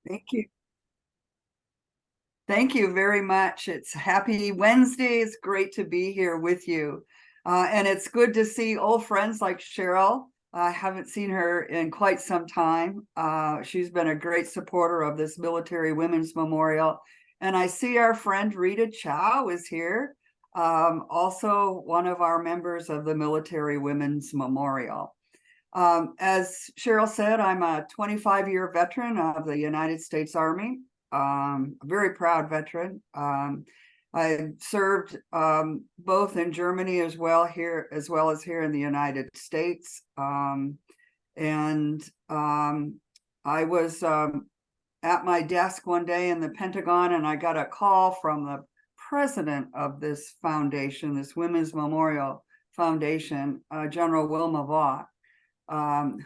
Thank you. Thank you very much. It's happy Wednesday. It's great to be here with you. And it's good to see old friends like Cheryl. I haven't seen her in quite some time. She's been a great supporter of this Military Women's Memorial. And I see our friend Rita Chow is here, also one of our members of the Military Women's Memorial. As Cheryl said, I'm a 25-year veteran of the United States Army, a very proud veteran. I served both in Germany as well as here in the United States. I was at my desk one day in the Pentagon, and I got a call from the president of this foundation, this Women's Memorial Foundation, General Wilma Vaught,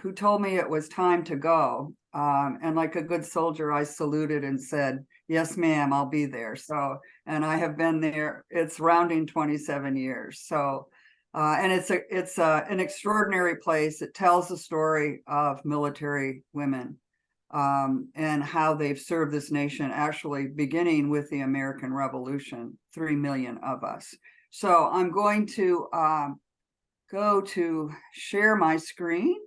who told me it was time to go. And like a good soldier, I saluted and said, "Yes, ma'am, I'll be there." So, and I have been there. It's rounding 27 years. So, and it's an extraordinary place. It tells the story of military women and how they've served this nation, actually beginning with the American Revolution, 3 million of us. So I'm going to go to share my screen.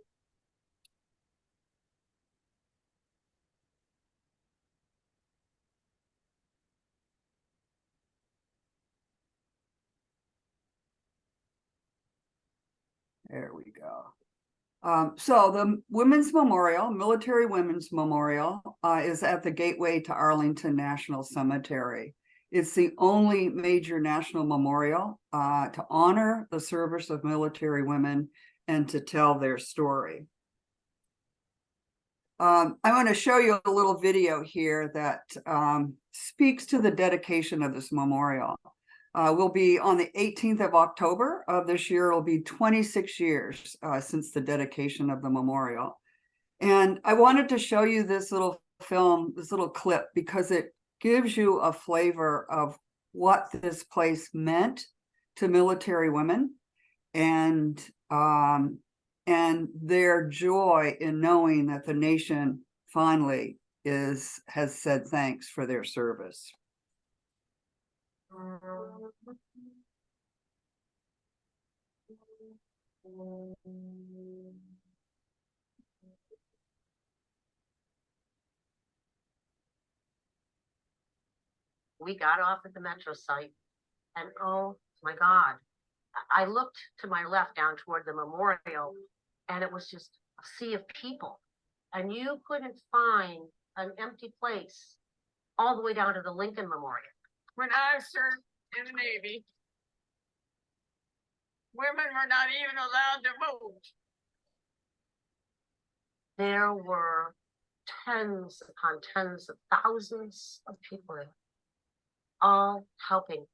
There we go. So the Women's Memorial, Military Women's Memorial, is at the gateway to Arlington National Cemetery. It's the only major national memorial to honor the service of military women and to tell their story. I want to show you a little video here that speaks to the dedication of this memorial. Will be on the 18th of October of this year. It'll be 26 years since the dedication of the memorial. And I wanted to show you this little film, this little clip, because it gives you a flavor of what this place meant to military women and their joy in knowing that the nation finally has said thanks for their service. We got off at the metro site, and oh my God, I looked to my left down toward the memorial, and it was just a sea of people. And you couldn't find an empty place all the way down to the Lincoln Memorial. When I served in the Navy, women were not even allowed to vote. There were tens upon tens of thousands of people, all helping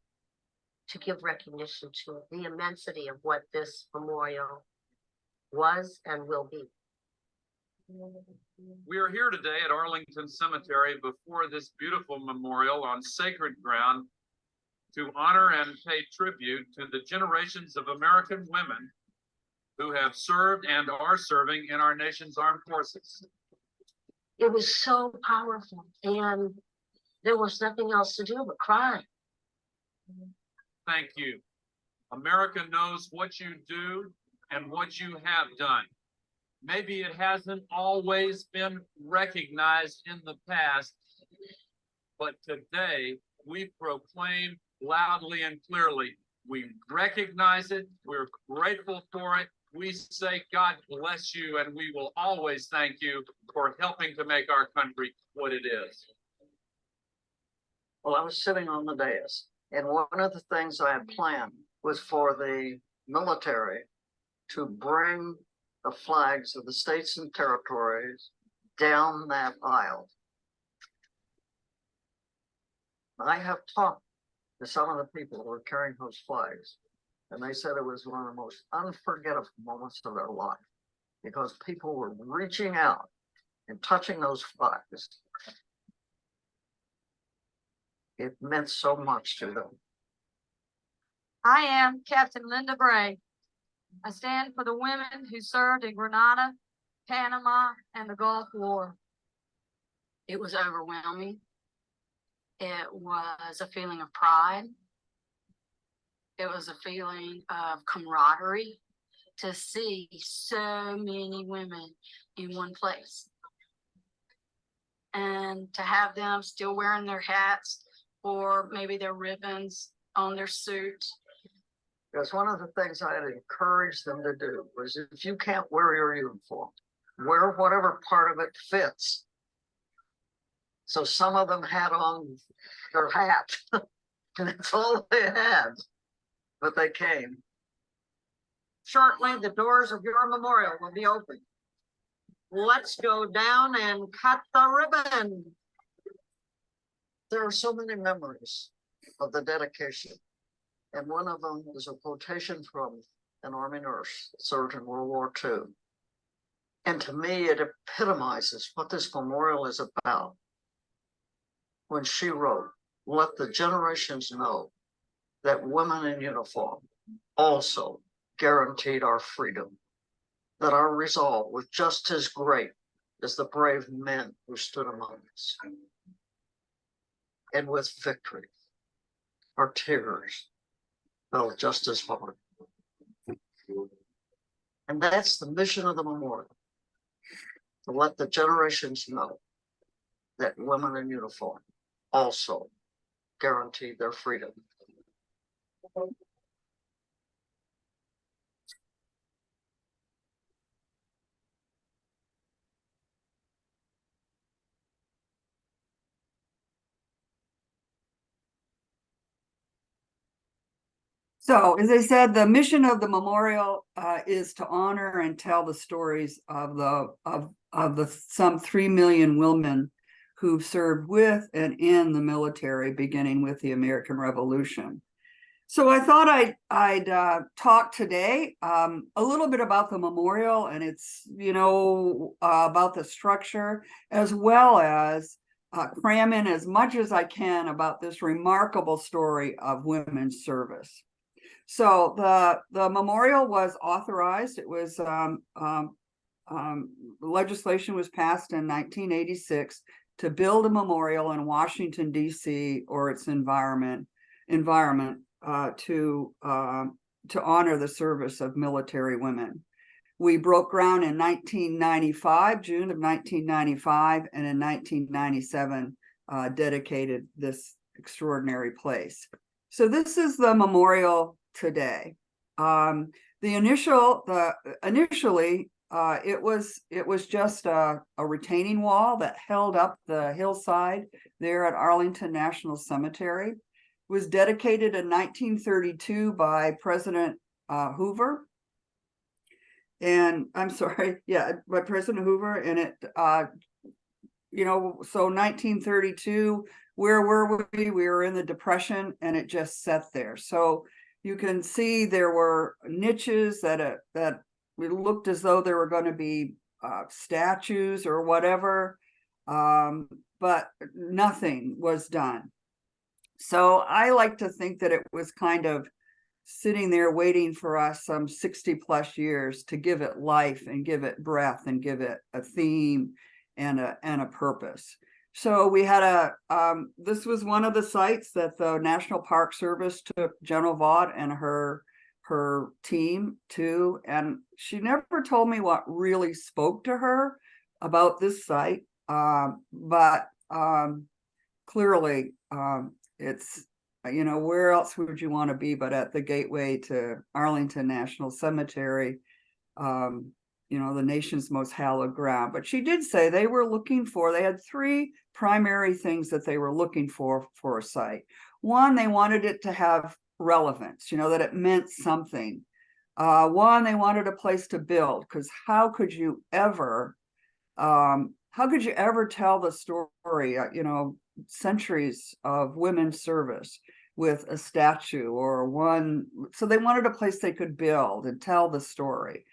to give recognition to the immensity of what this memorial was and will be. We are here today at Arlington Cemetery before this beautiful memorial on sacred ground to honor and pay tribute to the generations of American women who have served and are serving in our nation's armed forces. It was so powerful, and there was nothing else to do but cry. Thank you. America knows what you do and what you have done. Maybe it hasn't always been recognized in the past, but today we proclaim loudly and clearly, we recognize it, we're grateful for it, we say God bless you, and we will always thank you for helping to make our country what it is. Well, I was sitting on the dais, and one of the things I had planned was for the military to bring the flags of the states and territories down that aisle. I have talked to some of the people who were carrying those flags, and they said it was one of the most unforgettable moments of their life because people were reaching out and touching those flags. It meant so much to them. I am Captain Linda Bray. I stand for the women who served in Grenada, Panama, and the Gulf War. It was overwhelming. It was a feeling of pride. It was a feeling of camaraderie to see so many women in one place. And to have them still wearing their hats or maybe their ribbons on their suit. Because one of the things I had encouraged them to do was, if you can't wear your uniform, wear whatever part of it fits. So some of them had on their hat, and that's all they had, but they came. Shortly, the doors of your memorial will be open. Let's go down and cut the ribbon. There are so many memories of the dedication. And one of them is a quotation from an Army nurse that served in World War II. And to me, it epitomizes what this memorial is about. When she wrote, "Let the generations know that women in uniform also guaranteed our freedom, that our resolve was just as great as the brave men who stood among us. And with victory, our tears fell just as hard." And that's the mission of the memorial, to let the generations know that women in uniform also guaranteed their freedom. So, as I said, the mission of the memorial is to honor and tell the stories of the some 3 million women who served with and in the military, beginning with the American Revolution. So I thought I'd talk today a little bit about the memorial and its, about the structure, as well as cram in as much as I can about this remarkable story of women's service. So the memorial was authorized. It was legislation was passed in 1986 to build a memorial in Washington, D.C. or its environment to honor the service of military women. We broke ground in 1995, June of 1995, and in 1997 dedicated this extraordinary place. So this is the memorial today. Initially, it was just a retaining wall that held up the hillside there at Arlington National Cemetery. It was dedicated in 1932 by President Hoover. And I'm sorry, by President Hoover. And it, so 1932, where were we? We were in the Depression, and it just sat there. So you can see there were niches that it looked as though there were going to be statues or whatever, but nothing was done. So I like to think that it was kind of sitting there waiting for us some 60 plus years to give it life and give it breath and give it a theme and a purpose. So we had this was one of the sites that the National Park Service took General Vaught and her team to, and she never told me what really spoke to her about this site, but clearly it's, where else would you want to be but at the gateway to Arlington National Cemetery, the nation's most hallowed ground. But she did say they had 3 primary things that they were looking for a site. One, they wanted it to have relevance, that it meant something. One, they wanted a place to build, because how could you ever tell the story, centuries of women's service with a statue or one? So they wanted a place they could build and tell the story.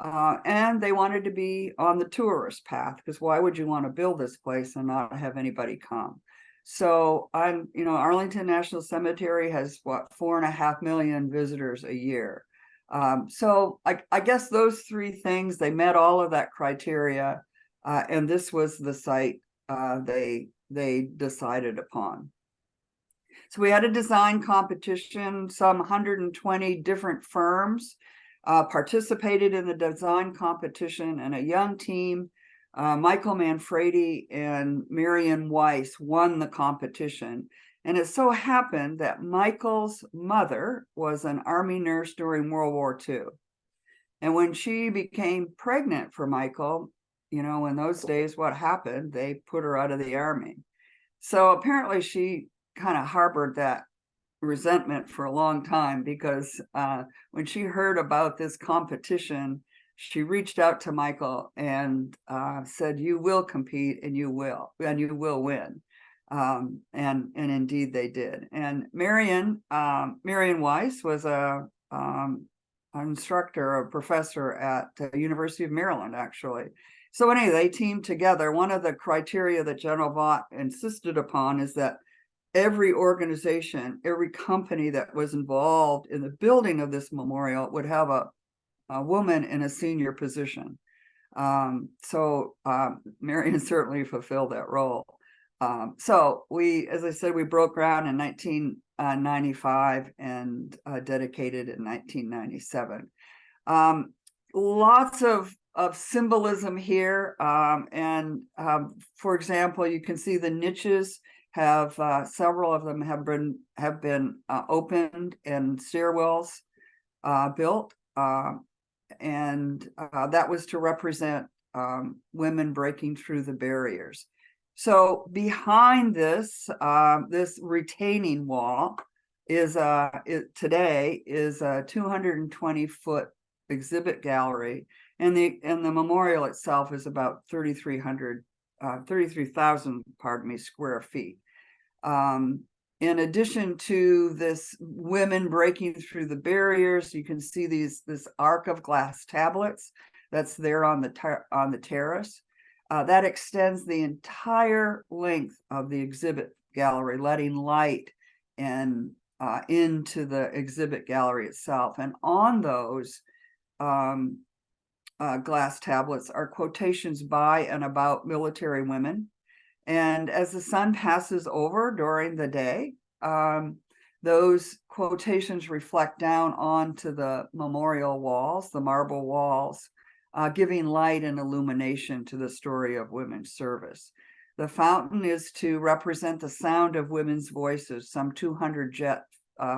And they wanted to be on the tourist path, because why would you want to build this place and not have anybody come? So Arlington National Cemetery has 4.5 million visitors a year. So I guess those 3 things, they met all of that criteria. And this was the site they decided upon. So we had a design competition. Some 120 different firms participated in the design competition, and a young team, Michael Manfredi and Marion Weiss, won the competition. And it so happened that Michael's mother was an Army nurse during World War II. And when she became pregnant for Michael, you know, in those days, what happened? They put her out of the Army. So apparently she kind of harbored that resentment for a long time, because when she heard about this competition, she reached out to Michael and said, "You will compete, and you will win." And indeed they did. And Marion Weiss was an instructor, a professor at the University of Maryland, actually. So anyway, they teamed together. One of the criteria that General Vought insisted upon is that every organization, every company that was involved in the building of this memorial would have a woman in a senior position. So Marion certainly fulfilled that role. So we, as I said, we broke ground in 1995 and dedicated in 1997. Lots of symbolism here. For example, you can see the niches have several of them have been opened and stairwells built, and that was to represent women breaking through the barriers. So behind this this retaining wall is today is a 220-foot exhibit gallery, and the memorial itself is about 33,000, pardon me, square feet. In addition to this women breaking through the barriers, you can see this arc of glass tablets that's there on the terrace. That extends the entire length of the exhibit gallery, letting light and into the exhibit gallery itself. And on those glass tablets are quotations by and about military women. And as the sun passes over during the day, those quotations reflect down onto the memorial walls, the marble walls, giving light and illumination to the story of women's service. The fountain is to represent the sound of women's voices, some 200 jet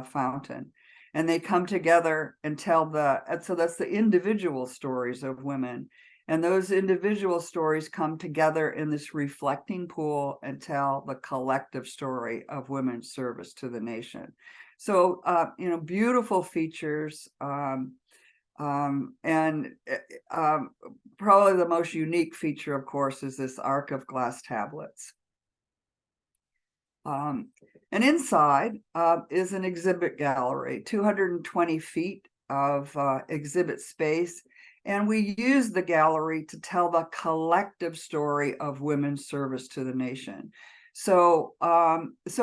fountain. And they come together and tell so that's the individual stories of women. And those individual stories come together in this reflecting pool and tell the collective story of women's service to the nation. So, beautiful features. Probably the most unique feature, of course, is this arc of glass tablets. And inside is an exhibit gallery, 220 feet of exhibit space. And we use the gallery to tell the collective story of women's service to the nation. So,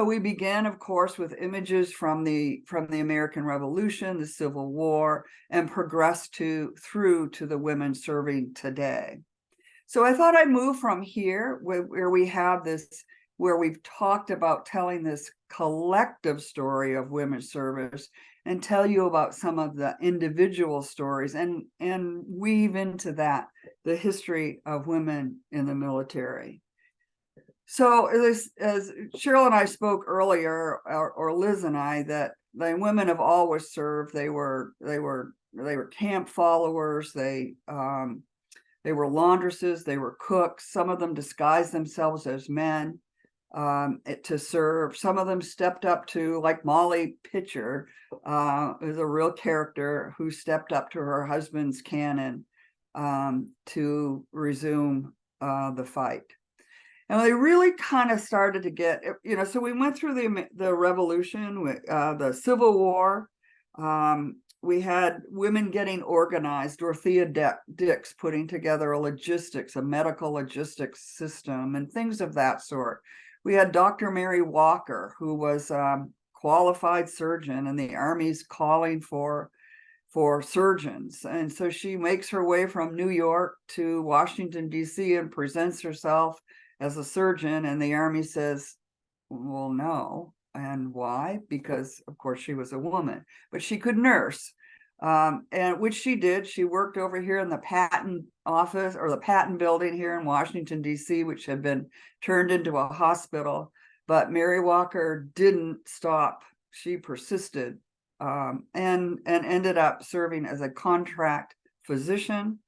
we began, of course, with images from the American Revolution, the Civil War, and progressed through to the women serving today. So I thought I'd move from here, where we have this, where we've talked about telling this collective story of women's service, and tell you about some of the individual stories and weave into that the history of women in the military. So as Cheryl and I spoke earlier, or Liz and I, that the women have always served. They were camp followers. They were laundresses. They were cooks. Some of them disguised themselves as men to serve. Some of them stepped up to, like Molly Pitcher, is a real character who stepped up to her husband's cannon to resume the fight. And they really kind of started to get, so we went through the Revolution, the Civil War. We had women getting organized, Dorothea Dix putting together a medical logistics system and things of that sort. We had Dr. Mary Walker, who was a qualified surgeon, and the Army's calling for surgeons. And so she makes her way from New York to Washington, D.C. and presents herself as a surgeon, and the Army says, well, no. And why? Because of course she was a woman, but she could nurse. And which she did. She worked over here in the patent office, or the patent building here in Washington, D.C., which had been turned into a hospital. But Mary Walker didn't stop. She persisted, and ended up serving as a contract physician.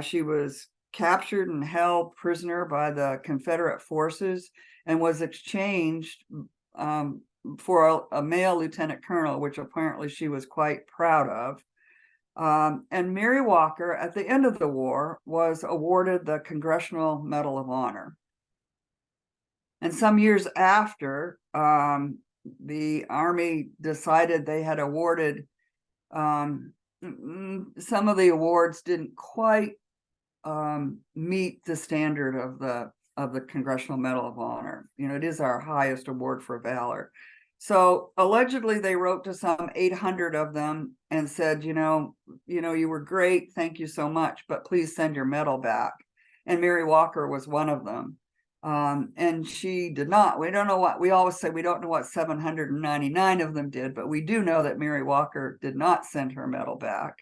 She was captured and held prisoner by the Confederate forces and was exchanged for a male lieutenant colonel, which apparently she was quite proud of. And Mary Walker, at the end of the war, was awarded the Congressional Medal of Honor. And some years after, the Army decided they had awarded some of the awards didn't quite meet the standard of the Congressional Medal of Honor. You know, it is our highest award for valor. So allegedly they wrote to some 800 of them and said, you know, you were great, thank you so much, but please send your medal back. And Mary Walker was one of them. And she did not. We don't know what, we always say we don't know what 799 of them did, but we do know that Mary Walker did not send her medal back.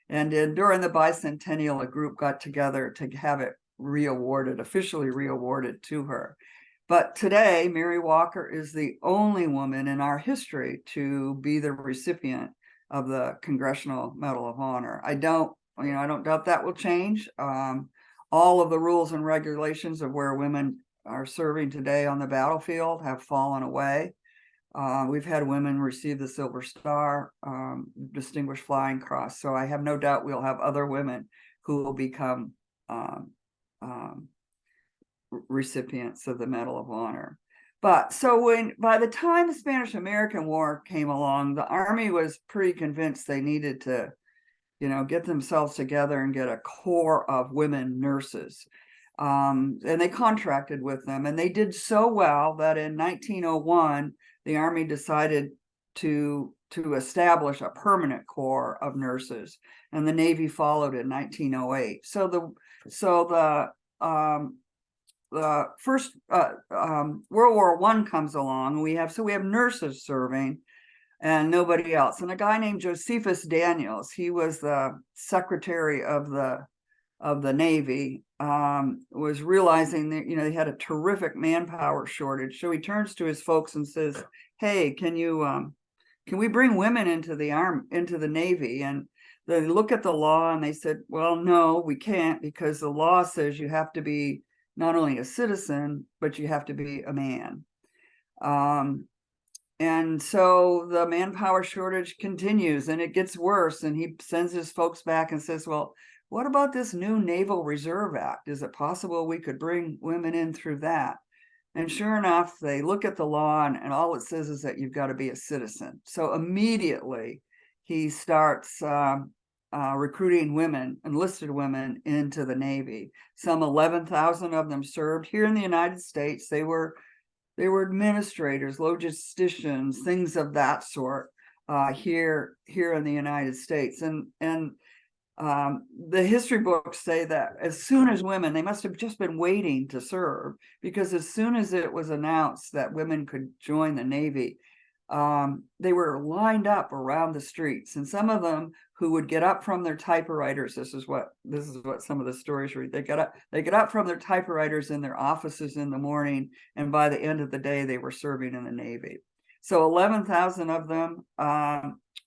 And during the bicentennial, a group got together to have it re-awarded, officially re-awarded to her. But today, Mary Walker is the only woman in our history to be the recipient of the Congressional Medal of Honor. I don't doubt that will change. All of the rules and regulations of where women are serving today on the battlefield have fallen away. We've had women receive the Silver Star, Distinguished Flying Cross. So I have no doubt we'll have other women who will become recipients of the Medal of Honor. But so by the time the Spanish-American War came along, the Army was pretty convinced they needed to, get themselves together and get a corps of women nurses. And they contracted with them, and they did so well that in 1901, the Army decided to establish a permanent corps of nurses, and the Navy followed in 1908. So the first World War I comes along, and we have nurses serving and nobody else. And a guy named Josephus Daniels, he was the secretary of the Navy, was realizing that, they had a terrific manpower shortage. So he turns to his folks and says, hey, can we bring women into the Navy? And they look at the law and they said, well, no, we can't, because the law says you have to be not only a citizen, but you have to be a man. And so the manpower shortage continues, and it gets worse. And he sends his folks back and says, well, what about this new Naval Reserve Act? Is it possible we could bring women in through that? And sure enough, they look at the law, and all it says is that you've got to be a citizen. So immediately he starts recruiting women, enlisted women, into the Navy. Some 11,000 of them served here in the United States. They were administrators, logisticians, things of that sort, here in the United States. And the history books say that as soon as women, they must have just been waiting to serve, because as soon as it was announced that women could join the Navy, they were lined up around the streets. And some of them who would get up from their typewriters, this is what some of the stories read. They get up from their typewriters in their offices in the morning, and by the end of the day, they were serving in the Navy. So 11,000 of them.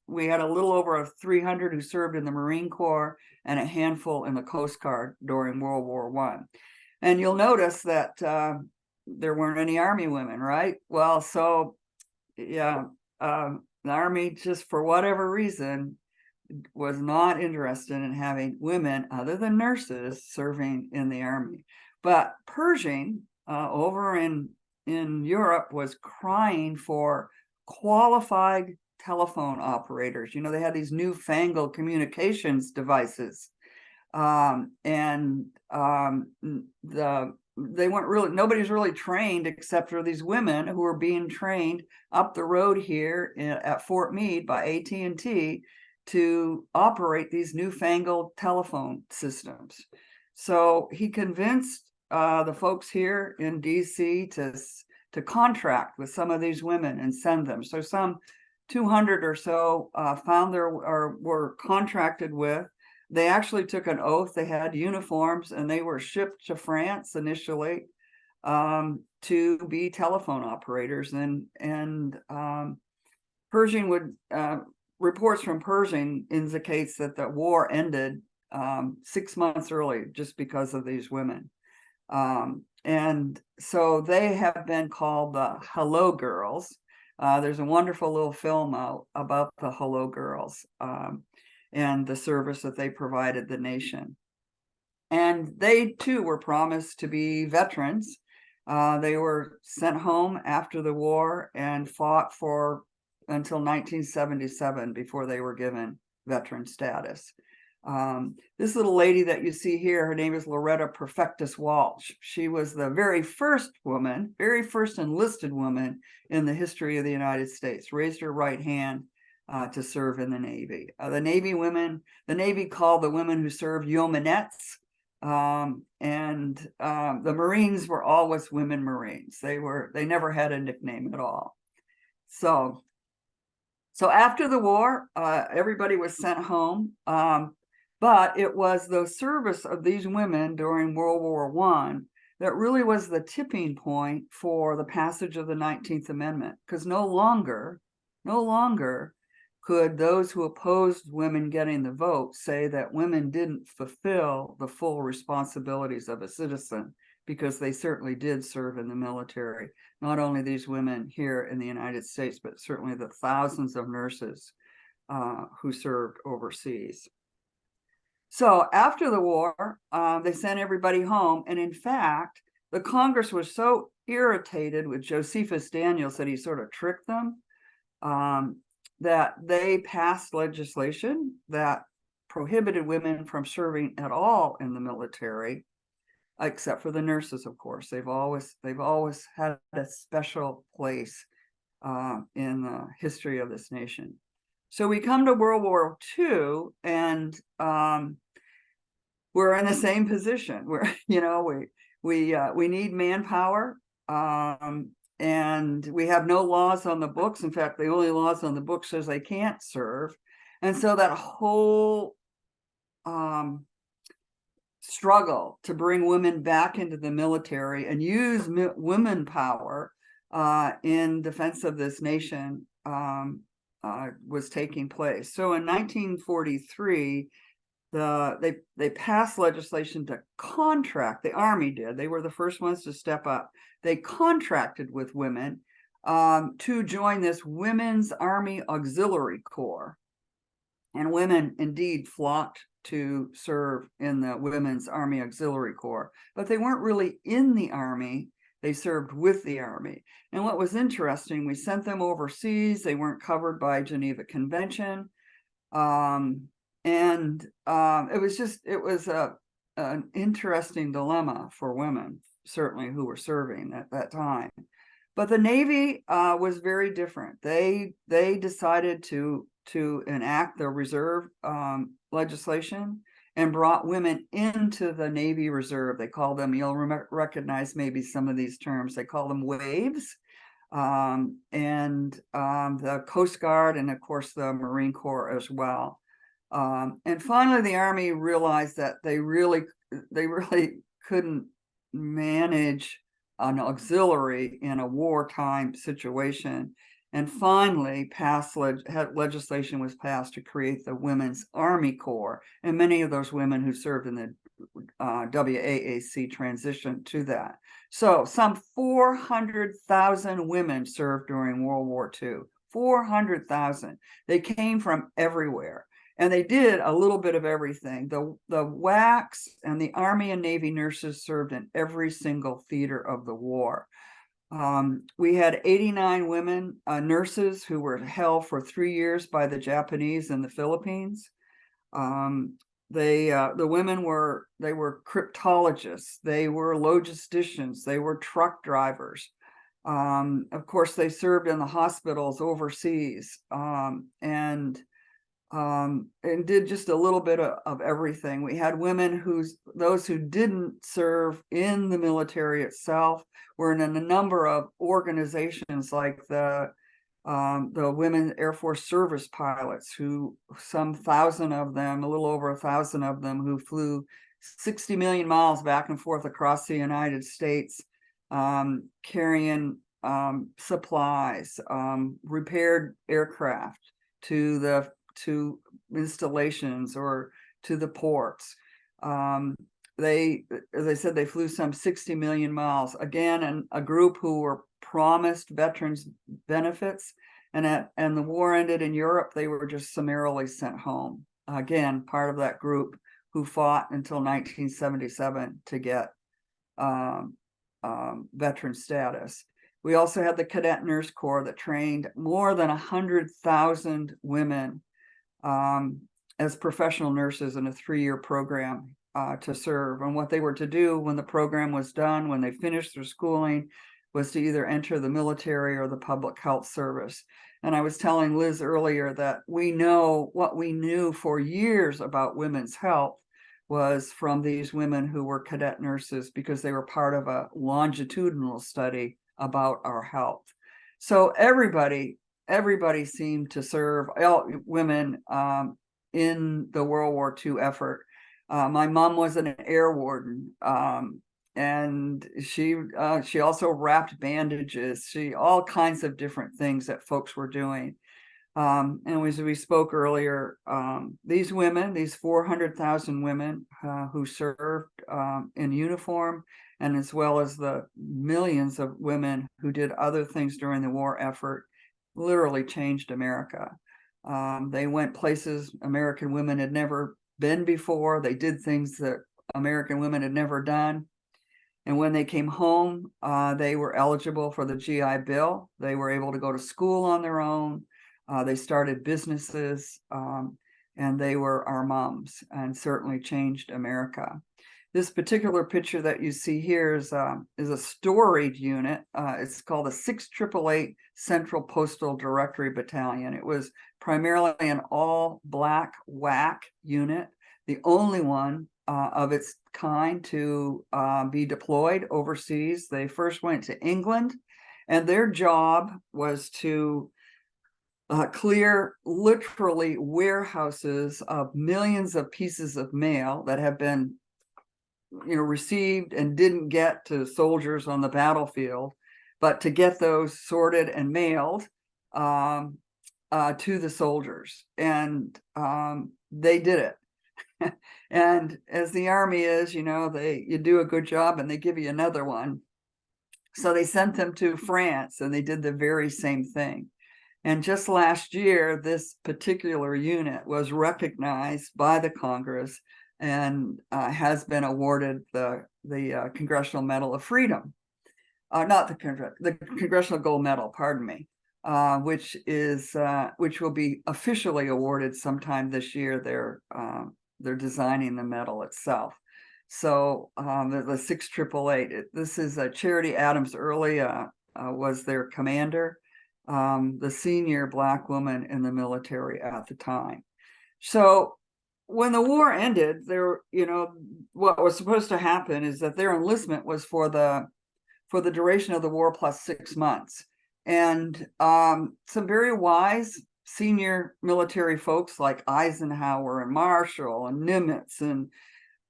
We had a little over 300 who served in the Marine Corps, and a handful in the Coast Guard during World War I. And you'll notice that there weren't any Army women, right? Well, so yeah, the Army, just for whatever reason, was not interested in having women other than nurses serving in the Army. But Pershing over in Europe was crying for qualified telephone operators. They had these newfangled communications devices, they weren't really, nobody's really trained except for these women who were being trained up the road here at Fort Meade by AT&T to operate these newfangled telephone systems. So he convinced the folks here in DC to contract with some of these women and send them. So some 200 or so found their or were contracted with. They actually took an oath. They had uniforms and they were shipped to France initially to be telephone operators. And Pershing would reports from Pershing indicates that the war ended 6 months early just because of these women. And so they have been called the Hello Girls. There's a wonderful little film out about the Hello Girls and the service that they provided the nation. And they too were promised to be veterans. They were sent home after the war and fought for until 1977 before they were given veteran status. This little lady that you see here, her name is Loretta Perfectus Walsh. She was the very first enlisted woman in the history of the United States, raised her right hand to serve in the Navy. The Navy called the women who served yeomanettes, and the Marines were always women Marines. They never had a nickname at all. So after the war, everybody was sent home. But it was the service of these women during World War I that really was the tipping point for the passage of the 19th Amendment, because no longer could those who opposed women getting the vote say that women didn't fulfill the full responsibilities of a citizen, because they certainly did serve in the military. Not only these women here in the United States, but certainly the thousands of nurses who served overseas. So after the war, they sent everybody home. And in fact, the Congress was so irritated with Josephus Daniels that he sort of tricked them, that they passed legislation that prohibited women from serving at all in the military, except for the nurses, of course. They've always had a special place in the history of this nation. So we come to World War II, and we're in the same position. We need manpower, and we have no laws on the books. In fact, the only laws on the books says they can't serve, and so that whole struggle to bring women back into the military and use women power in defense of this nation was taking place. So in 1943, they passed legislation to contract. The Army did. They were the first ones to step up. They contracted with women to join this Women's Army Auxiliary Corps. And women indeed flocked to serve in the Women's Army Auxiliary Corps, but they weren't really in the Army. They served with the Army. And what was interesting, we sent them overseas. They weren't covered by Geneva Convention. It was an interesting dilemma for women, certainly, who were serving at that time. But the Navy was very different. They decided to enact the reserve legislation and brought women into the Navy Reserve. They call them, you'll recognize maybe some of these terms, they call them waves. And the Coast Guard, and of course the Marine Corps as well. And finally, the Army realized that they really couldn't manage an auxiliary in a wartime situation, and finally legislation was passed to create the Women's Army Corps, and many of those women who served in the WAAC transitioned to that. So some 400,000 women served during World War II. 400,000. They came from everywhere. And they did a little bit of everything. The WACs and the Army and Navy nurses served in every single theater of the war. We had 89 women nurses who were held for 3 years by the Japanese in the Philippines. The women were cryptologists, they were logisticians, they were truck drivers. Of course, they served in the hospitals overseas, and and did just a little bit of everything. We had women those who didn't serve in the military itself were in a number of organizations like the Women Air Force Service Pilots, who some 1,000 of them, a little over 1,000 of them, who flew 60 million miles back and forth across the United States, carrying supplies, repaired aircraft to installations or to the ports. As I said, they flew some 60 million miles. Again, and a group who were promised veterans benefits, and the war ended in Europe, they were just summarily sent home. Again, part of that group who fought until 1977 to get veteran status. We also had the Cadet Nurse Corps that trained more than 100,000 women as professional nurses in a 3-year program to serve. And what they were to do when the program was done, when they finished their schooling, was to either enter the military or the public health service. And I was telling Liz earlier that we know what we knew for years about women's health was from these women who were cadet nurses, because they were part of a longitudinal study about our health. So everybody seemed to serve, women in the World War II effort. My mom was an air warden, and she also wrapped bandages, all kinds of different things that folks were doing. And as we spoke earlier, these women, these 400,000 women who served in uniform, and as well as the millions of women who did other things during the war effort, literally changed America. They went places American women had never been before. They did things that American women had never done. And when they came home, they were eligible for the GI Bill. They were able to go to school on their own. They started businesses, and they were our moms, and certainly changed America. This particular picture that you see here is a storied unit. It's called the 6888 Central Postal Directory Battalion. It was primarily an all-black WAC unit, the only one of its kind to be deployed overseas. They first went to England, and their job was to clear literally warehouses of millions of pieces of mail that have been received and didn't get to soldiers on the battlefield, but to get those sorted and mailed to the soldiers. And they did it. And as the Army is, you do a good job and they give you another one. So they sent them to France, and they did the very same thing. And just last year, this particular unit was recognized by the Congress and has been awarded the Congressional Medal of Freedom, not the Congressional Gold Medal, pardon me, which will be officially awarded sometime this year. They're designing the medal itself. So the 6888. This is Charity Adams Early was their commander, the senior Black woman in the military at the time. So when the war ended, what was supposed to happen is that their enlistment was for the duration of the war plus 6 months. And some very wise senior military folks like Eisenhower and Marshall and Nimitz, and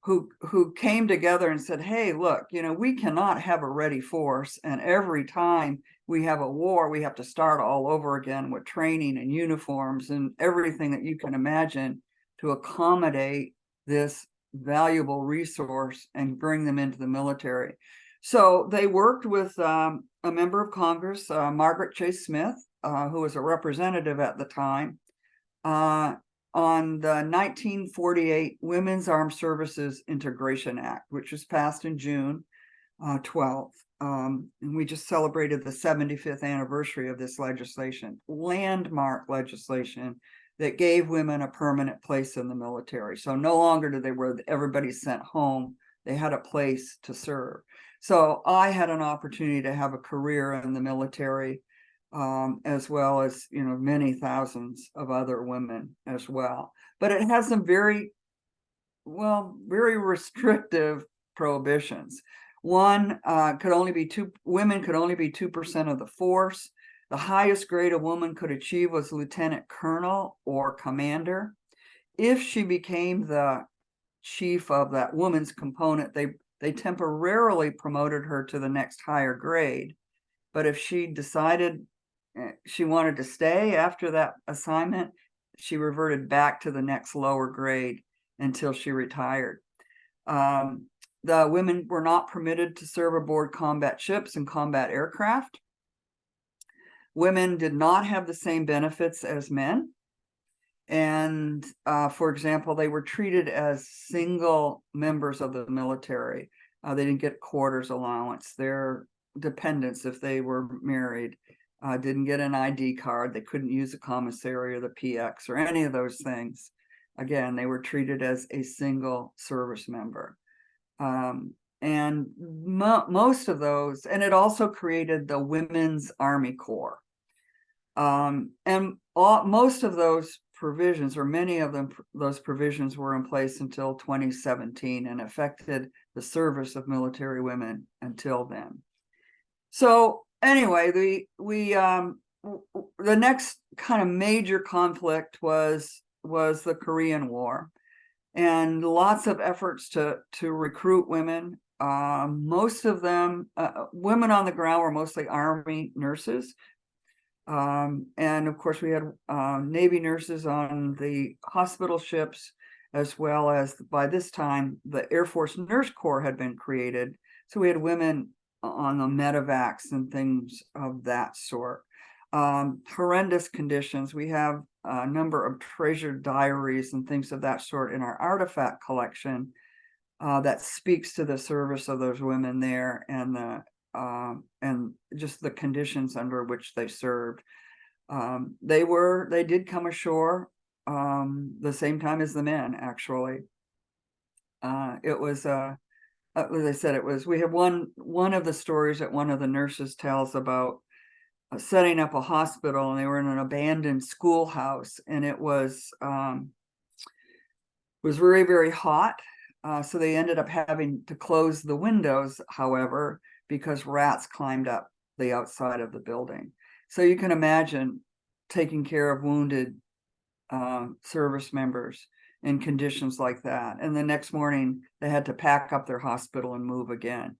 who came together and said, hey, look, we cannot have a ready force, and every time we have a war, we have to start all over again with training and uniforms and everything that you can imagine to accommodate this valuable resource and bring them into the military. So they worked with a member of Congress, Margaret Chase Smith, who was a representative at the time, on the 1948 Women's Armed Services Integration Act, which was passed in June 12th. And we just celebrated the 75th anniversary of this legislation, landmark legislation that gave women a permanent place in the military. So no longer did everybody sent home, they had a place to serve. So I had an opportunity to have a career in the military. as well as, many thousands of other women as well. But it has some very restrictive prohibitions. One, women could only be 2% of the force. The highest grade a woman could achieve was lieutenant colonel or commander. If she became the chief of that woman's component, they temporarily promoted her to the next higher grade. But if she decided she wanted to stay after that assignment, she reverted back to the next lower grade until she retired. The women were not permitted to serve aboard combat ships and combat aircraft. Women did not have the same benefits as men. And for example, they were treated as single members of the military. They didn't get quarters allowance. Their dependents, if they were married, didn't get an ID card. They couldn't use a commissary or the PX or any of those things. Again, they were treated as a single service member. And most of those, and it also created the Women's Army Corps. Most of those provisions, or many of them, those provisions were in place until 2017 and affected the service of military women until then. So anyway, the next kind of major conflict was the Korean War, and lots of efforts to recruit women. Most of them, women on the ground, were mostly Army nurses. And of course, we had Navy nurses on the hospital ships, as well as, by this time, the Air Force Nurse Corps had been created. So we had women on the medevacs and things of that sort. Horrendous conditions. We have a number of treasured diaries and things of that sort in our artifact collection that speaks to the service of those women there and just the conditions under which they served. They did come ashore the same time as the men, actually. It was as I said, we have one of the stories that one of the nurses tells about setting up a hospital, and they were in an abandoned schoolhouse, and it was very, very hot. So they ended up having to close the windows, however, because rats climbed up the outside of the building. So you can imagine taking care of wounded service members in conditions like that. And the next morning, they had to pack up their hospital and move again.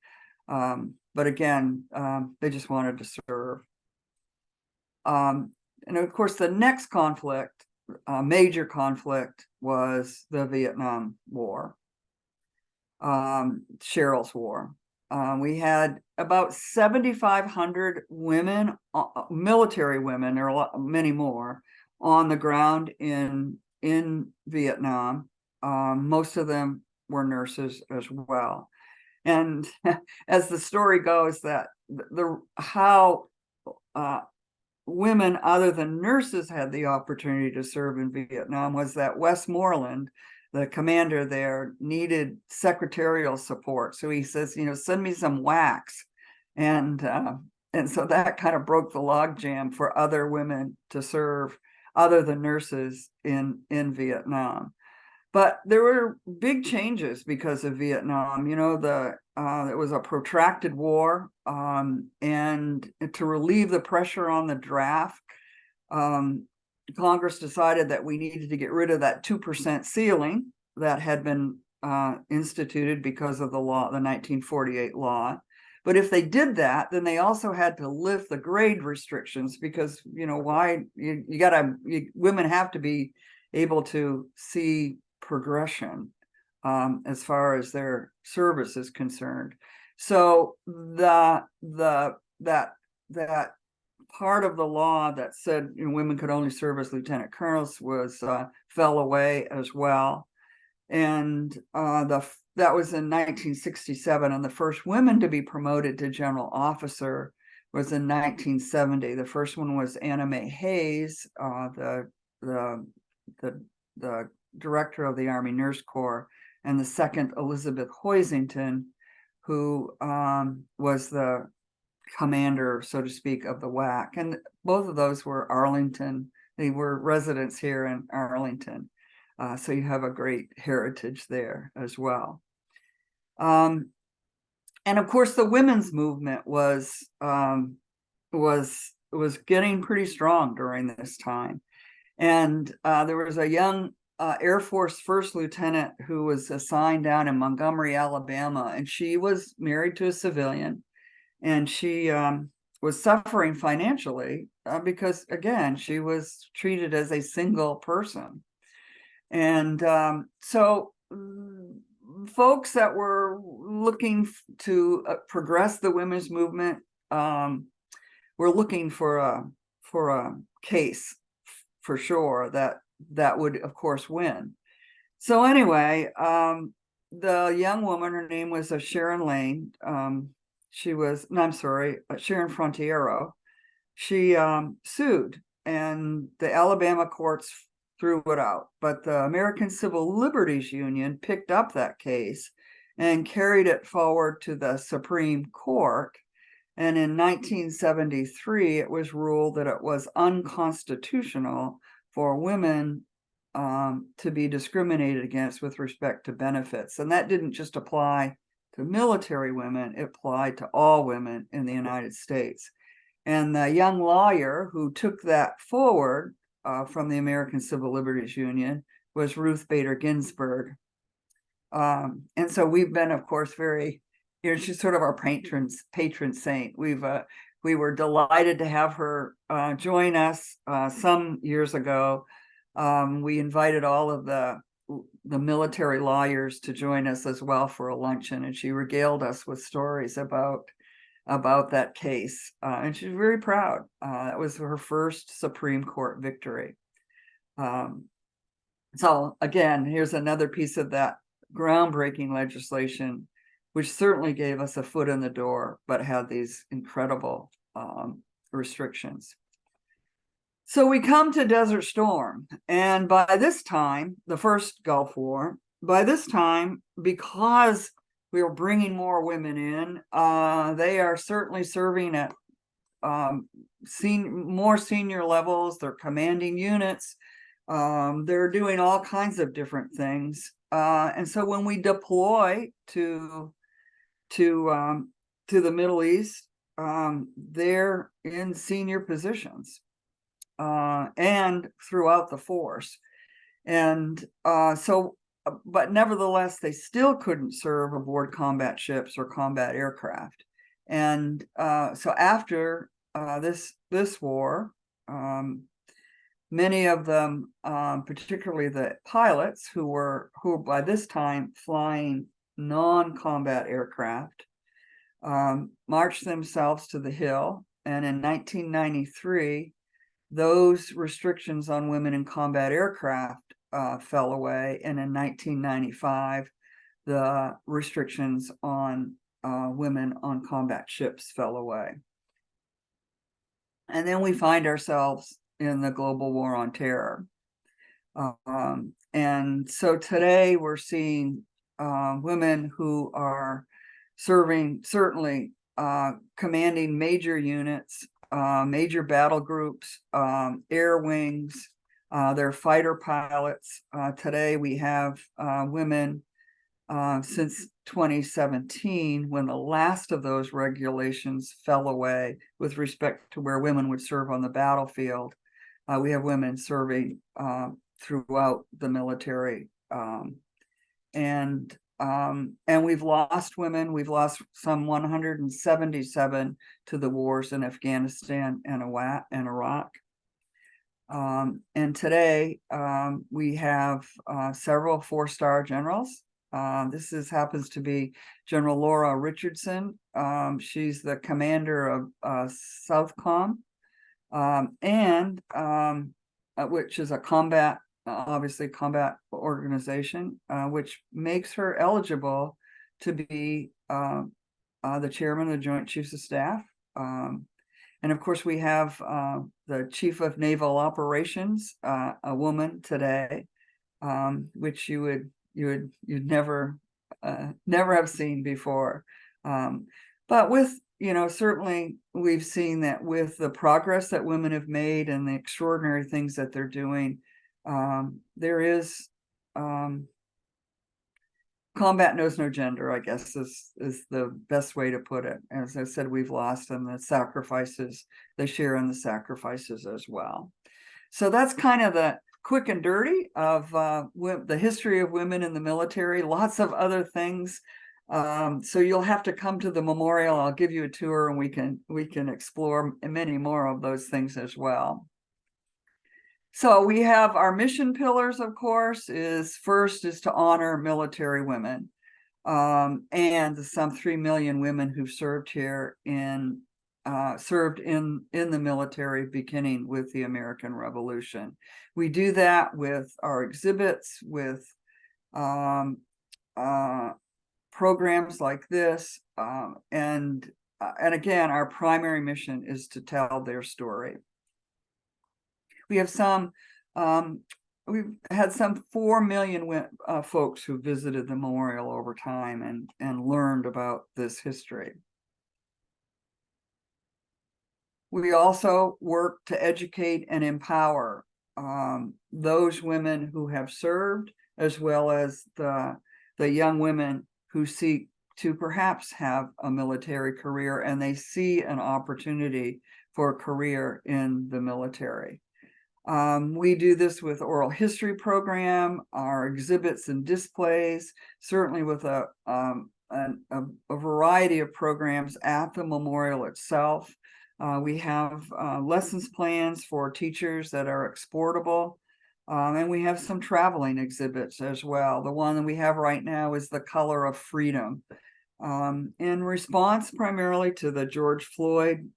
But again, they just wanted to serve. And of course, the next conflict, major conflict, was the Vietnam War, Cheryl's War. We had about 7,500 women, military women, there are many more, on the ground in Vietnam. Most of them were nurses as well. And as the story goes, that how women other than nurses had the opportunity to serve in Vietnam was that Westmoreland, the commander there, needed secretarial support. So he says, send me some wax. And so that kind of broke the logjam for other women to serve other than nurses in Vietnam. But there were big changes because of Vietnam. It was a protracted war, and to relieve the pressure on the draft, Congress decided that we needed to get rid of that 2% ceiling that had been instituted because of the law, the 1948 law. But if they did that, then they also had to lift the grade restrictions, because women have to be able to see progression as far as their service is concerned. So that part of the law that said women could only serve as lieutenant colonels fell away as well. And that was in 1967, and the first women to be promoted to general officer was in 1970. The first one was Anna Mae Hayes, the director of the Army Nurse Corps, and the second, Elizabeth Hoisington, who was the commander, so to speak, of the WAC. And both of those were Arlington. They were residents here in Arlington. So you have a great heritage there as well. And of course, the women's movement was getting pretty strong during this time. And there was a young Air Force first lieutenant who was assigned down in Montgomery, Alabama, and she was married to a civilian, and she was suffering financially because, again, she was treated as a single person. And so folks that were looking to progress the women's movement were looking for a case for sure that would, of course, win. So anyway, the young woman, her name was Sharon Lane. Sharon Frontiero. She sued, and the Alabama courts threw it out. But the American Civil Liberties Union picked up that case and carried it forward to the Supreme Court. And in 1973, it was ruled that it was unconstitutional for women to be discriminated against with respect to benefits. And that didn't just apply to military women, it applied to all women in the United States. And the young lawyer who took that forward from the American Civil Liberties Union was Ruth Bader Ginsburg. And so we've been, of course, she's sort of our patron saint. We were delighted to have her join us some years ago. We invited all of the military lawyers to join us as well for a luncheon, and she regaled us with stories about that case. And she's very proud. That was her first Supreme Court victory. So again, here's another piece of that groundbreaking legislation, which certainly gave us a foot in the door, but had these incredible restrictions. So we come to Desert Storm, and by this time, the first Gulf War, by this time, because we were bringing more women in, they are certainly serving at more senior levels. They're commanding units. They're doing all kinds of different things. And so when we deploy to the Middle East, they're in senior positions and throughout the force. And but nevertheless, they still couldn't serve aboard combat ships or combat aircraft. And so after this war, many of them, particularly the pilots who were by this time flying non-combat aircraft, marched themselves to the Hill. And in 1993, those restrictions on women in combat aircraft fell away. And in 1995, the restrictions on women on combat ships fell away. And then we find ourselves in the global war on terror. And so today we're seeing women who are serving, certainly commanding major units, major battle groups, air wings, they're fighter pilots. Today we have women since 2017, when the last of those regulations fell away with respect to where women would serve on the battlefield. We have women serving throughout the military, and we've lost women. We've lost some 177 to the wars in Afghanistan and Iraq. And today we have several four-star generals. This happens to be General Laura Richardson. She's the commander of Southcom, which is a combat organization, which makes her eligible to be the chairman of the Joint Chiefs of Staff. And of course, we have the Chief of Naval Operations, a woman today, which you'd never have seen before. But with you know, certainly we've seen that with the progress that women have made and the extraordinary things that they're doing, there is, combat knows no gender, I guess is the best way to put it. As I said, we've lost, and the sacrifices, they share in the sacrifices as well. So that's kind of the quick and dirty of the history of women in the military. Lots of other things. So you'll have to come to the memorial. I'll give you a tour, and we can explore many more of those things as well. So we have our mission pillars, of course, first is to honor military women, and some 3 million women who've served here served in the military, beginning with the American Revolution. We do that with our exhibits, with programs like this, and again, our primary mission is to tell their story. We have we've had some 4 million folks who visited the memorial over time and learned about this history. We also work to educate and empower those women who have served, as well as the young women who seek to perhaps have a military career, and they see an opportunity for a career in the military. We do this with oral history program, our exhibits and displays, certainly with a variety of programs at the memorial itself. We have lessons plans for teachers that are exportable, and we have some traveling exhibits as well. The one that we have right now is The Color of Freedom, in response primarily to the George Floyd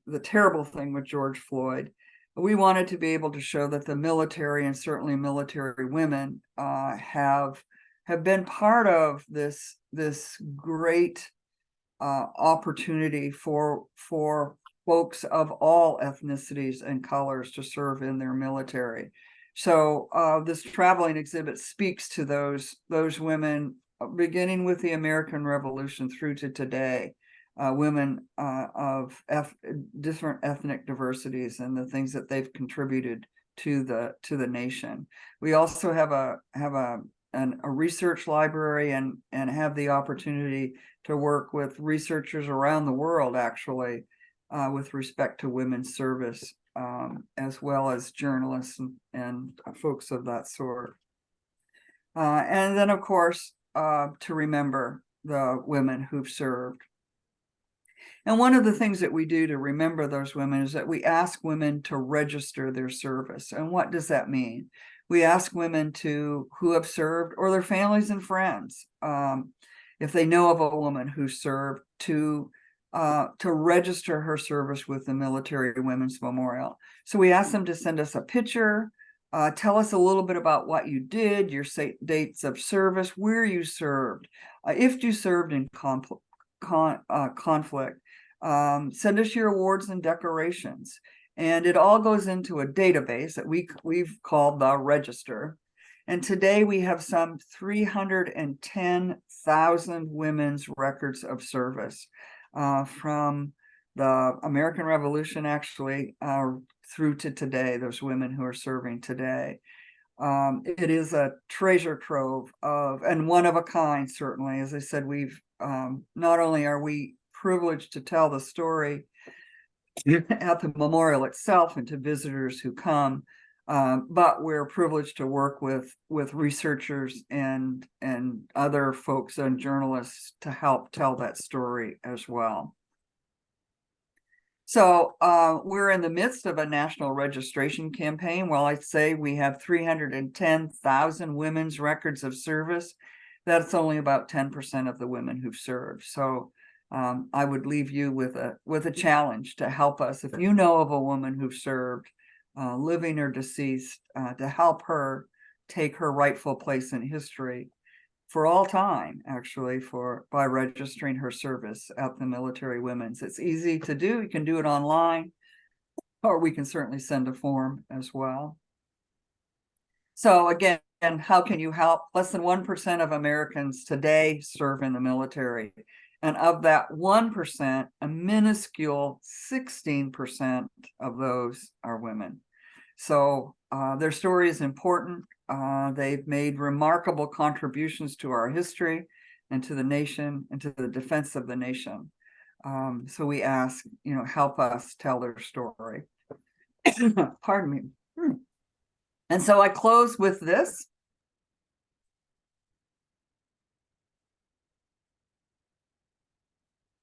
the terrible thing with George Floyd. We wanted to be able to show that the military, and certainly military women, have been part of this great opportunity for folks of all ethnicities and colors to serve in their military. So this traveling exhibit speaks to those women, beginning with the American Revolution through to today. Women of different ethnic diversities and the things that they've contributed to the nation. We also have a research library and have the opportunity to work with researchers around the world, actually, with respect to women's service, as well as journalists and folks of that sort. And then, of course, to remember the women who've served. And one of the things that we do to remember those women is that we ask women to register their service. And what does that mean? We ask women who have served, or their families and friends, if they know of a woman who served, to register her service with the Military Women's Memorial. So we ask them to send us a picture, tell us a little bit about what you did, your dates of service, where you served, if you served in conflict. Send us your awards and decorations, and it all goes into a database that we've called the Register. And today we have some 310,000 women's records of service, from the American Revolution, actually, through to today, those women who are serving today. It is a treasure trove and one of a kind, certainly. As I said, we've not only are we privileged to tell the story at the memorial itself and to visitors who come, but we're privileged to work with researchers and other folks and journalists to help tell that story as well. So we're in the midst of a national registration campaign. Well, I'd say we have 310,000 women's records of service. That's only about 10% of the women who've served. So I would leave you with a challenge to help us. If you know of a woman who served, living or deceased, to help her take her rightful place in history for all time, actually, by registering her service at the Military Women's. It's easy to do. You can do it online, or we can certainly send a form as well. So again, how can you help? Less than 1% of Americans today serve in the military. And of that 1%, a minuscule 16% of those are women. So their story is important. They've made remarkable contributions to our history and to the nation and to the defense of the nation. So we ask, help us tell their story. Pardon me. And so I close with this.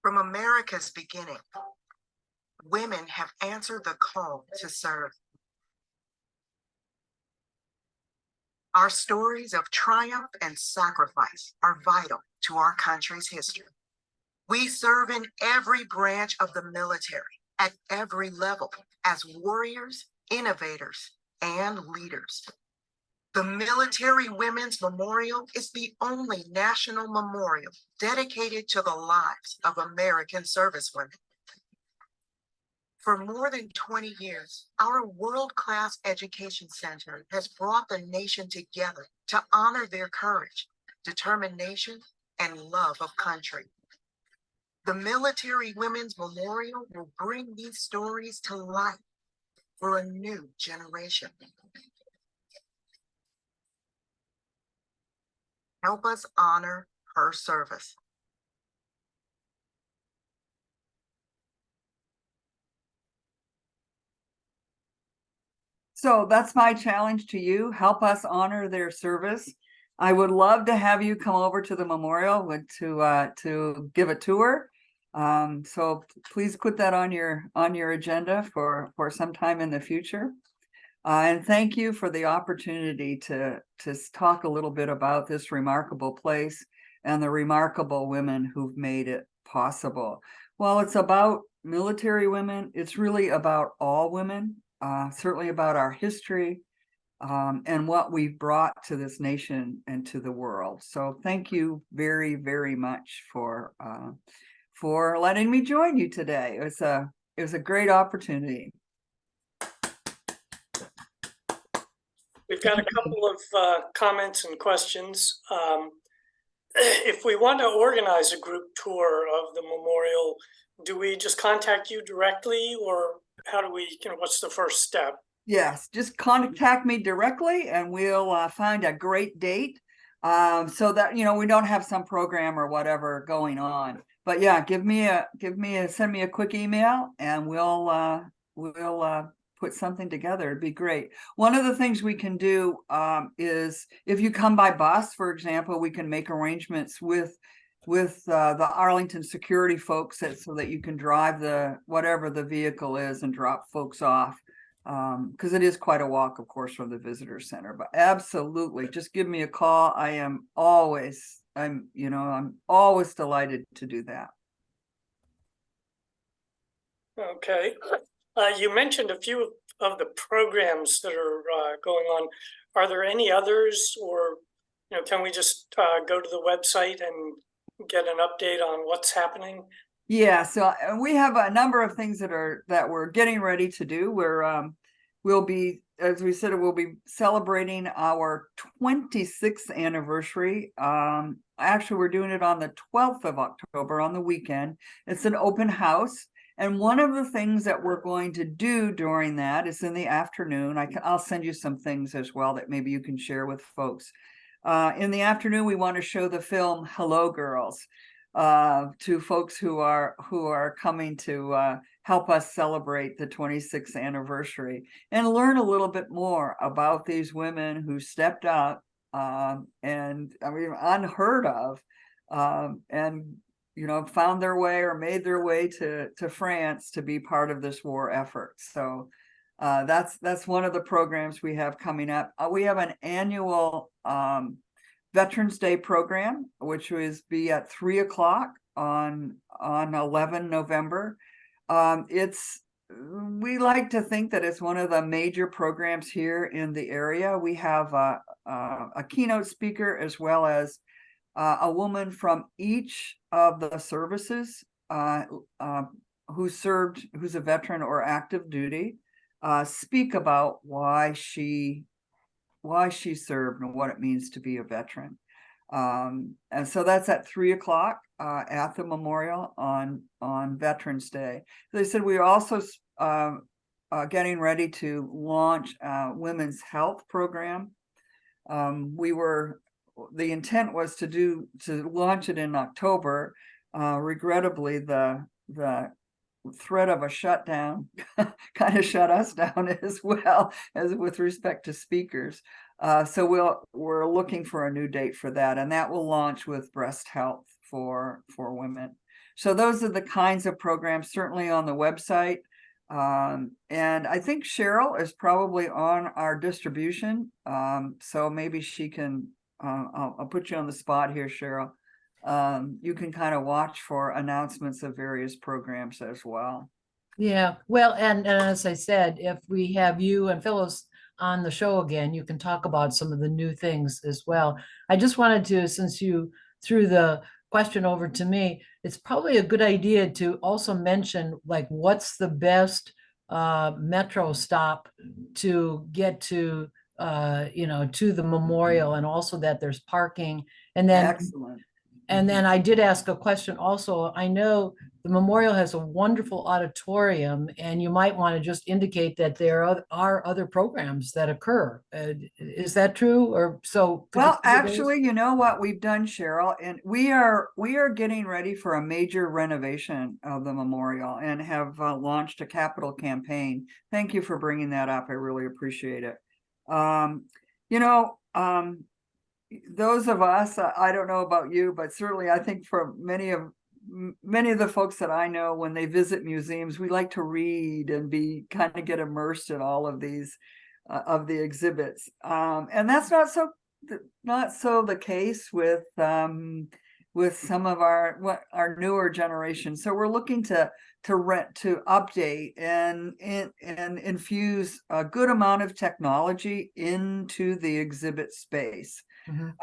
From America's beginning, women have answered the call to serve. Our stories of triumph and sacrifice are vital to our country's history. We serve in every branch of the military at every level as warriors, innovators, and leaders. The Military Women's Memorial is the only national memorial dedicated to the lives of American servicewomen. For more than 20 years, our world-class education center has brought the nation together to honor their courage, determination, and love of country. The Military Women's Memorial will bring these stories to life for a new generation. Help us honor her service. So that's my challenge to you. Help us honor their service. I would love to have you come over to the memorial to give a tour. So please put that on your agenda for some time in the future. And thank you for the opportunity to talk a little bit about this remarkable place and the remarkable women who've made it possible. While it's about military women, it's really about all women, certainly about our history and what we've brought to this nation and to the world. So thank you very, very much for letting me join you today. It was a great opportunity. We've got a couple of comments and questions. If we want to organize a group tour of the memorial, do we just contact you directly, or how do we, what's the first step? Yes, just contact me directly and we'll find a great date so that, we don't have some program or whatever going on. But yeah, send me a quick email and we'll put something together. It'd be great. One of the things we can do is if you come by bus, for example, we can make arrangements with the Arlington security folks so that you can drive whatever the vehicle is and drop folks off. Because it is quite a walk, of course, from the visitor center, but absolutely just give me a call. I'm always delighted to do that. Okay. You mentioned a few of the programs that are going on. Are there any others, or can we just go to the website and get an update on what's happening? Yeah, so we have a number of things that we're getting ready to do. We'll be, as we said, we'll be celebrating our 26th anniversary. Actually, we're doing it on the 12th of October on the weekend. It's an open house. And one of the things that we're going to do during that is in the afternoon. I'll send you some things as well that maybe you can share with folks. In the afternoon, we want to show the film Hello Girls to folks who are coming to help us celebrate the 26th anniversary and learn a little bit more about these women who stepped up and unheard of and found their way or made their way to France to be part of this war effort. So that's one of the programs we have coming up. We have an annual Veterans Day program, which is be at 3:00 on 11 November. We like to think that it's one of the major programs here in the area. We have a keynote speaker as well as a woman from each of the services who's a veteran or active duty, speak about why she why she served and what it means to be a veteran. And so that's at 3:00 at the memorial on Veterans Day. They said we are also getting ready to launch a women's health program. The intent was to launch it in October. Regrettably, the threat of a shutdown kind of shut us down as well as with respect to speakers. So we're looking for a new date for that, and that will launch with breast health for women. So those are the kinds of programs certainly on the website. And I think Cheryl is probably on our distribution. So maybe she can, I'll put you on the spot here, Cheryl. You can kind of watch for announcements of various programs as well. Yeah, well, and as I said, if we have you and Phyllis on the show again, you can talk about some of the new things as well. I just wanted to, since you threw the question over to me, it's probably a good idea to also mention, like, what's the best metro stop to get to, to the memorial, and also that there's parking. And then Excellent. And then I did ask a question also. I know the memorial has a wonderful auditorium, and you might want to just indicate that there are other programs that occur. Is that true? Or so? Well, actually, you know what we've done, Cheryl, and we are getting ready for a major renovation of the memorial and have launched a capital campaign. Thank you for bringing that up. I really appreciate it. Those of us, I don't know about you, but certainly I think for many of the folks that I know, when they visit museums, we like to read and kind of get immersed in all of these of the exhibits. And that's not so the case with some of our newer generation. So we're looking to update and infuse a good amount of technology into the exhibit space.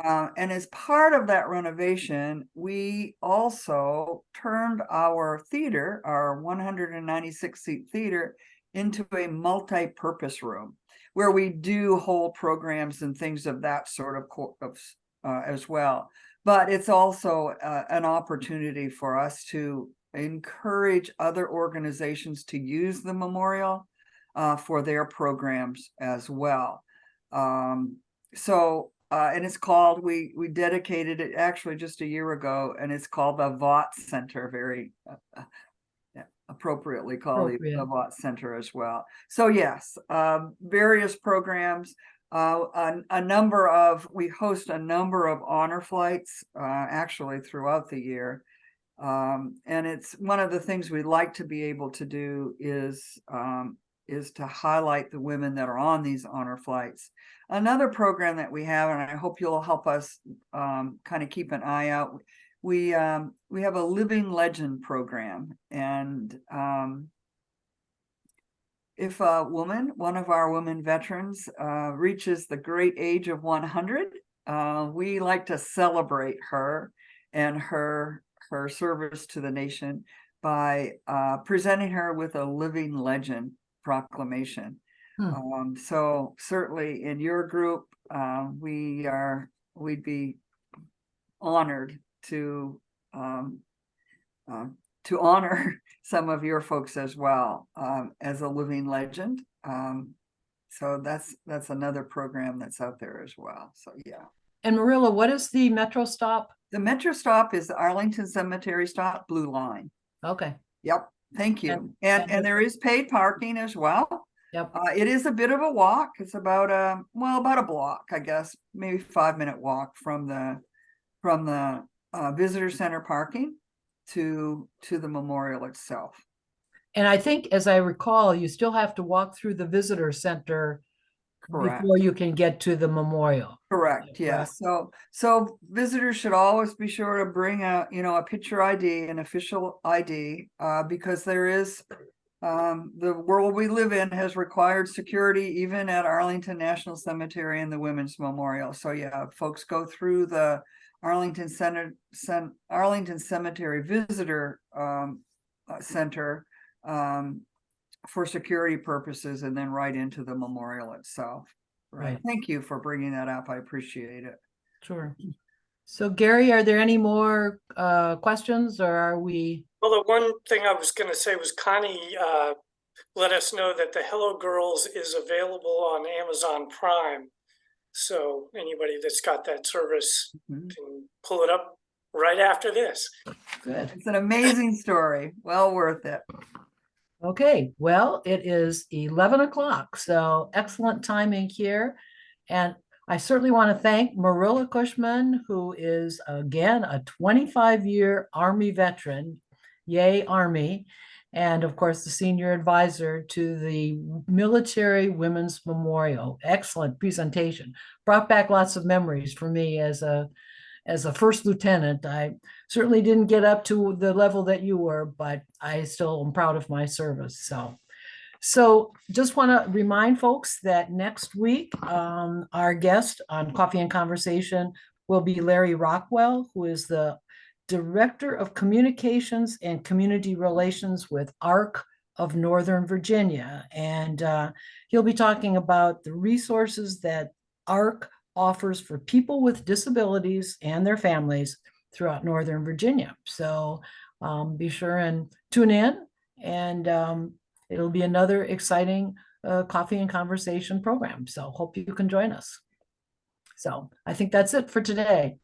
And as part of that renovation, we also turned our theater, our 196-seat theater, into a multi-purpose room where we do hold programs and things of that sort of as well. But it's also an opportunity for us to encourage other organizations to use the memorial for their programs as well. And it's called, we dedicated it actually just a year ago, and it's called the Vought Center, very appropriately called the Vought Center as well. So yes, various programs, we host a number of honor flights actually throughout the year. And it's one of the things we'd like to be able to do is to highlight the women that are on these honor flights. Another program that we have, and I hope you'll help us kind of keep an eye out, we have a Living Legend program. And if a woman, one of our women veterans, reaches the great age of 100, we like to celebrate her and her service to the nation by presenting her with a Living Legend proclamation. So certainly in your group, we'd be honored to honor some of your folks as well as a living legend. So that's another program that's out there as well. So yeah. And Marilla, what is the Metro stop? The Metro stop is the Arlington Cemetery stop, Blue Line. Okay. Yep. Thank you. And there is paid parking as well. Yep. It is a bit of a walk. It's about a block, I guess, maybe 5-minute walk from the visitor center parking to the memorial itself. And I think, as I recall, you still have to walk through the visitor center. Correct. Before you can get to the memorial. Correct. Yeah. So visitors should always be sure to bring a picture ID, an official ID, because there is the world we live in has required security even at Arlington National Cemetery and the Women's Memorial. So yeah, folks go through the Arlington Cemetery Visitor Center for security purposes, and then right into the memorial itself. Right. Thank you for bringing that up. I appreciate it. Sure. So Gary, are there any more questions, or are we? Well, the one thing I was gonna say was Connie let us know that the Hello Girls is available on Amazon Prime. So anybody that's got that service Mhm. can pull it up right after this. Good. It's an amazing story. Well worth it. Okay, well, it is 11 o'clock, so excellent timing here. And I certainly want to thank Marilla Cushman, who is again a 25-year Army veteran. Yay, Army. And of course, the senior advisor to the Military Women's Memorial. Excellent presentation. Brought back lots of memories for me as a first lieutenant. I certainly didn't get up to the level that you were, but I still am proud of my service. So just want to remind folks that next week, our guest on Coffee and Conversation will be Larry Rockwell, who is the Director of Communications and Community Relations with ARC of Northern Virginia. And he'll be talking about the resources that ARC offers for people with disabilities and their families throughout Northern Virginia. So be sure and tune in, and it'll be another exciting Coffee and Conversation program. So hope you can join us. So I think that's it for today.